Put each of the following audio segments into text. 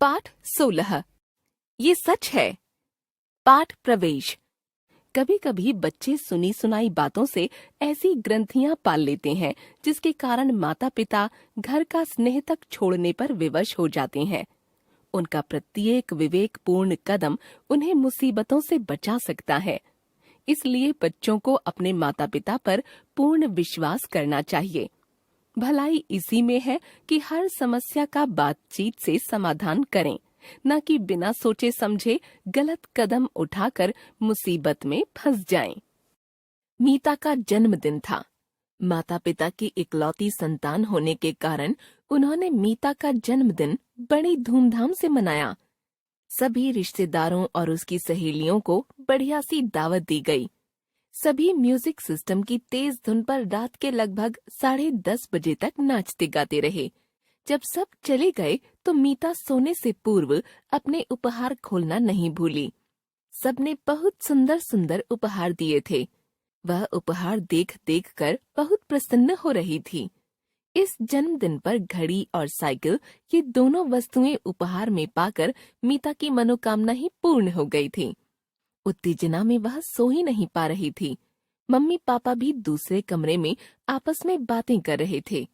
पाठ 16। ये सच है। पाठ प्रवेश। कभी कभी बच्चे सुनी सुनाई बातों से ऐसी ग्रंथियां पाल लेते हैं जिसके कारण माता पिता घर का स्नेह तक छोड़ने पर विवश हो जाते हैं। उनका प्रत्येक विवेकपूर्ण कदम उन्हें मुसीबतों से बचा सकता है। इसलिए बच्चों को अपने माता पिता पर पूर्ण विश्वास करना चाहिए। भलाई इसी में है कि हर समस्या का बातचीत से समाधान करें, न कि बिना सोचे समझे गलत कदम उठाकर मुसीबत में फंस जाएं। मीता का जन्मदिन था। माता पिता की इकलौती संतान होने के कारण उन्होंने मीता का जन्मदिन बड़ी धूमधाम से मनाया। सभी रिश्तेदारों और उसकी सहेलियों को बढ़िया सी दावत दी गई। सभी म्यूजिक सिस्टम की तेज धुन पर रात के लगभग 10:30 बजे तक नाचते गाते रहे। जब सब चले गए तो मीता सोने से पूर्व अपने उपहार खोलना नहीं भूली। सबने बहुत सुंदर सुंदर उपहार दिए थे। वह उपहार देख देख कर बहुत प्रसन्न हो रही थी। इस जन्मदिन पर घड़ी और साइकिल, ये दोनों वस्तुएं उपहार में पाकर मीता की मनोकामना ही पूर्ण हो गई थी। उत्तेजना में वह सो ही नहीं पा रही थी। मम्मी पापा भी दूसरे कमरे में आपस में बातें कर रहे थे।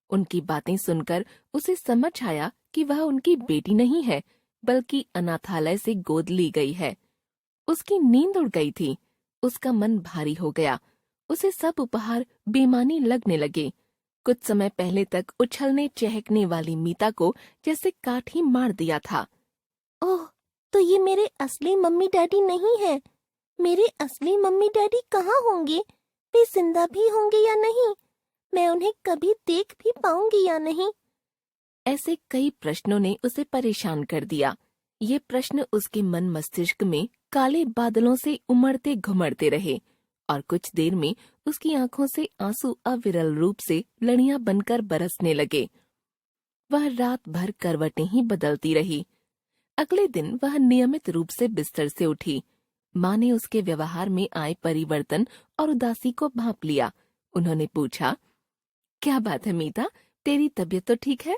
उनकी बातें सुनकर उसे समझ आया कि वह उनकी बेटी नहीं है, बल्कि अनाथालय से गोद ली गई है। उसकी नींद उड़ गई थी। उसका मन भारी हो गया। उसे सब उपहार बेमानी लगने लगे। कुछ समय पहले तक उछलने चहकने वाली मीता को जैसे काठ ही मार दिया था। ओह, तो ये मेरे असली मम्मी डैडी नहीं है। मेरे असली मम्मी डैडी कहाँ होंगे? वे जिंदा भी होंगे या नहीं? मैं उन्हें कभी देख भी पाऊंगी या नहीं? ऐसे कई प्रश्नों ने उसे परेशान कर दिया। ये प्रश्न उसके मन मस्तिष्क में काले बादलों से उमड़ते घुमड़ते रहे और कुछ देर में उसकी आंखों से आंसू अविरल रूप से लड़ियां बनकर बरसने लगे। वह रात भर करवटें ही बदलती रही। अगले दिन वह नियमित रूप से बिस्तर से उठी। माँ ने उसके व्यवहार में आए परिवर्तन और उदासी को भांप लिया। उन्होंने पूछा, क्या बात है मीता, तेरी तबीयत तो ठीक है?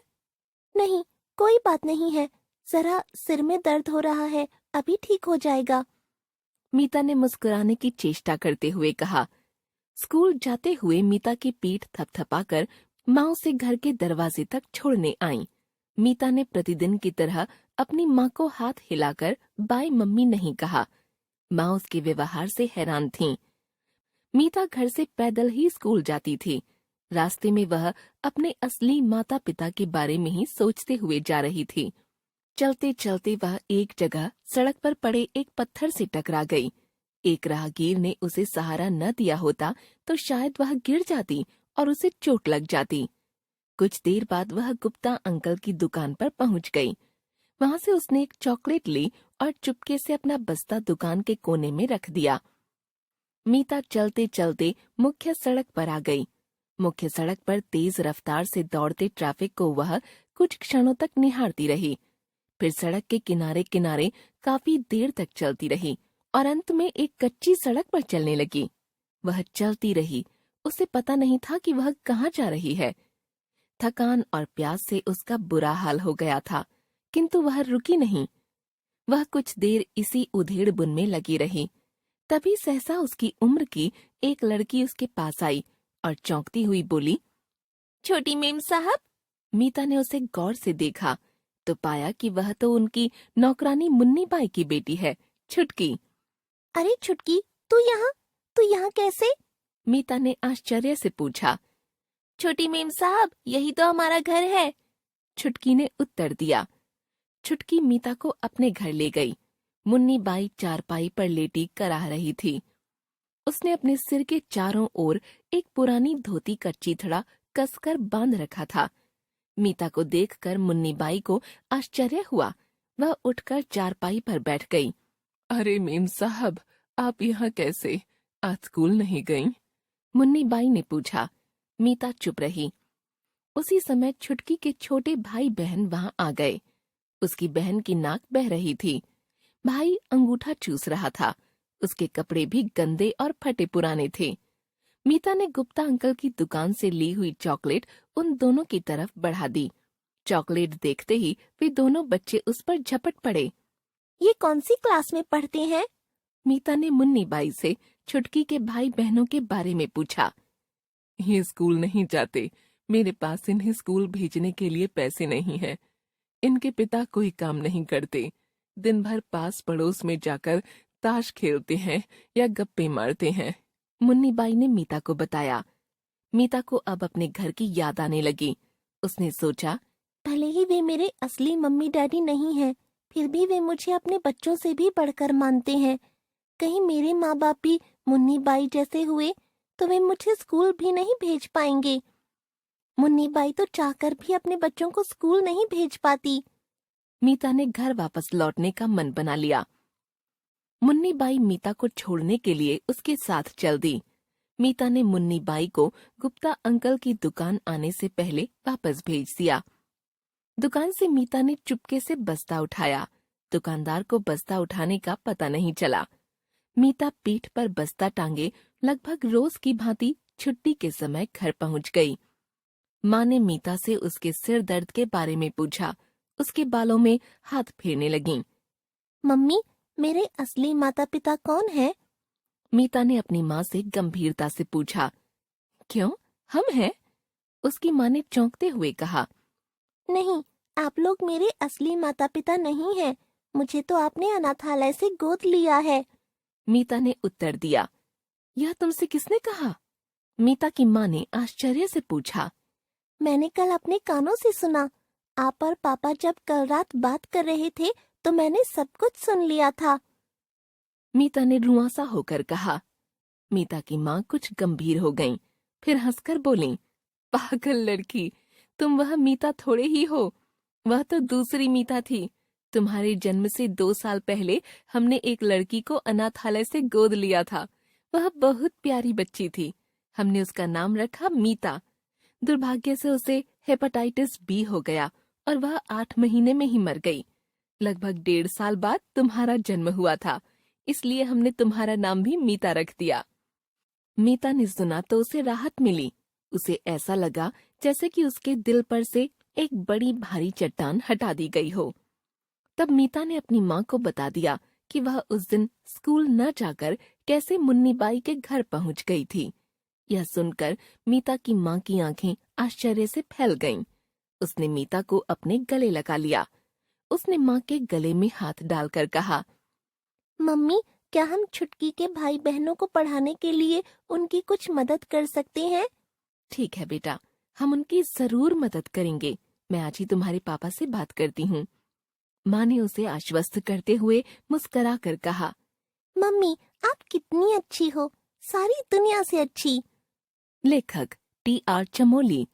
नहीं, कोई बात नहीं है। जरा सिर में दर्द हो रहा है, अभी ठीक हो जाएगा। मीता ने मुस्कुराने की चेष्टा करते हुए कहा। स्कूल जाते हुए मीता की पीठ थपथपाकर माँ उसे घर के दरवाजे तक छोड़ने आई। मीता ने प्रतिदिन की तरह अपनी माँ को हाथ हिलाकर बाय मम्मी नहीं कहा। माँ उसके व्यवहार से हैरान थीं। मीता घर से पैदल ही स्कूल जाती थी। रास्ते में वह अपने असली माता पिता के बारे में ही सोचते हुए जा रही थी। चलते चलते वह एक जगह सड़क पर पड़े एक पत्थर से टकरा गई। एक राहगीर ने उसे सहारा न दिया होता तो शायद वह गिर जाती और उसे चोट लग जाती। कुछ देर बाद वह गुप्ता अंकल की दुकान पर पहुंच गई। वहां से उसने एक चॉकलेट ली और चुपके से अपना बस्ता दुकान के कोने में रख दिया। मीता चलते चलते मुख्य सड़क पर आ गई। मुख्य सड़क पर तेज रफ्तार से दौड़ते ट्रैफिक को वह कुछ क्षणों तक निहारती रही। फिर सड़क के किनारे किनारे काफी देर तक चलती रही और अंत में एक कच्ची सड़क पर चलने लगी। वह चलती रही। उसे पता नहीं था कि वह कहाँ जा रही है। थकान और प्यास से उसका बुरा हाल हो गया था, किंतु वह रुकी नहीं। वह कुछ देर इसी उधेड़-बुन में लगी रही। तभी सहसा उसकी उम्र की एक लड़की उसके पास आई और चौंकती हुई बोली, छोटी मेम साहब। मीता ने उसे गौर से देखा तो पाया कि वह तो उनकी नौकरानी मुन्नी बाई की बेटी है, छुटकी। अरे छुटकी, तू यहाँ कैसे? मीता ने आश्चर्य से पूछा। छोटी मेम साहब, यही तो हमारा घर है। छुटकी ने उत्तर दिया। छुटकी मीता को अपने घर ले गई। मुन्नी बाई चारपाई पर लेटी कराह रही थी। उसने अपने सिर के चारों ओर एक पुरानी धोती का चीथड़ा कसकर बांध रखा था। मीता को देखकर मुन्नी बाई को आश्चर्य हुआ। वह उठकर चारपाई पर बैठ गई। अरे मेम साहब, आप यहाँ कैसे? आज स्कूल नहीं गईं? मुन्नी बाई ने पूछा। मीता चुप रही। उसी समय छुटकी के छोटे भाई बहन वहाँ आ गए। उसकी बहन की नाक बह रही थी। भाई अंगूठा चूस रहा था। उसके कपड़े भी गंदे और फटे पुराने थे। मीता ने गुप्ता अंकल की दुकान से ली हुई चॉकलेट उन दोनों की तरफ बढ़ा दी। चॉकलेट देखते ही वे दोनों बच्चे उस पर झपट पड़े। ये कौन सी क्लास में पढ़ते हैं? मीता ने मुन्नी बाई से छुटकी के भाई बहनों के बारे में पूछा। ये स्कूल नहीं जाते, मेरे पास इन्हें स्कूल भेजने के लिए पैसे नहीं हैं। इनके पिता कोई काम नहीं करते, दिन भर पास पड़ोस में जाकर ताश खेलते हैं या गप्पे मारते हैं। मुन्नी बाई ने मीता को बताया। मीता को अब अपने घर की याद आने लगी। उसने सोचा, भले ही वे मेरे असली मम्मी डैडी नहीं हैं, फिर भी वे मुझे अपने बच्चों से भी बढ़कर मानते हैं। कहीं मेरे माँ बाप भी मुन्नी बाई जैसे हुए तो वे मुझे स्कूल भी नहीं भेज पाएंगे। मुन्नी बाई तो चाहकर भी अपने बच्चों को स्कूल नहीं भेज पाती। मीता ने घर वापस लौटने का मन बना लिया। मुन्नी बाई मीता को छोड़ने के लिए उसके साथ चल दी। मीता ने मुन्नी बाई को गुप्ता अंकल की दुकान आने से पहले वापस भेज दिया। दुकान से मीता ने चुपके से बस्ता उठाया। दुकानदार को बस्ता उठाने का पता नहीं चला। मीता पीठ पर बस्ता टांगे लगभग रोज की भांति छुट्टी के समय घर पहुंच गई। माँ ने मीता से उसके सिर दर्द के बारे में पूछा। उसके बालों में हाथ फेरने लगीं। मम्मी, मेरे असली माता पिता कौन हैं? मीता ने अपनी माँ से गंभीरता से पूछा। क्यों, हम हैं? उसकी माँ ने चौंकते हुए कहा। नहीं, आप लोग मेरे असली माता पिता नहीं हैं। मुझे तो आपने अनाथालय से गोद लिया है। मीता ने उत्तर दिया। यह तुमसे किसने कहा? मीता की माँ ने आश्चर्य से पूछा। मैंने कल अपने कानों से सुना। आप और पापा जब कल रात बात कर रहे थे तो मैंने सब कुछ सुन लिया था। मीता ने रुआंसा होकर कहा। मीता की माँ कुछ गंभीर हो गईं, फिर हंसकर बोलीं, पागल लड़की, तुम वह मीता थोड़े ही हो। वह तो दूसरी मीता थी। तुम्हारे जन्म से 2 साल पहले हमने एक लड़की को अनाथालय से गोद लिया था। वह बहुत प्यारी बच्ची थी। हमने उसका नाम रखा मीता। दुर्भाग्य से उसे हेपेटाइटिस बी हो गया और वह 8 महीने में ही मर गई। लगभग 1.5 साल बाद तुम्हारा जन्म हुआ था, इसलिए हमने तुम्हारा नाम भी मीता रख दिया। मीता ने सुना तो उसे राहत मिली। उसे ऐसा लगा जैसे कि उसके दिल पर से एक बड़ी भारी चट्टान हटा दी गई हो। तब मीता ने अपनी माँ को बता दिया कि वह उस दिन स्कूल न जाकर कैसे मुन्नी बाई के घर पहुंच गई थी। यह सुनकर मीता की माँ की आंखें आश्चर्य से फैल गईं। उसने मीता को अपने गले लगा लिया। उसने माँ के गले में हाथ डालकर कहा, मम्मी, क्या हम छुटकी के भाई बहनों को पढ़ाने के लिए उनकी कुछ मदद कर सकते हैं? ठीक है बेटा, हम उनकी जरूर मदद करेंगे। मैं आज ही तुम्हारे पापा से बात करती हूँ। माँ ने उसे आश्वस्त करते हुए मुस्कुरा कर कहा। मम्मी, आप कितनी अच्छी हो, सारी दुनिया से अच्छी। लेखक T.R. चमोली।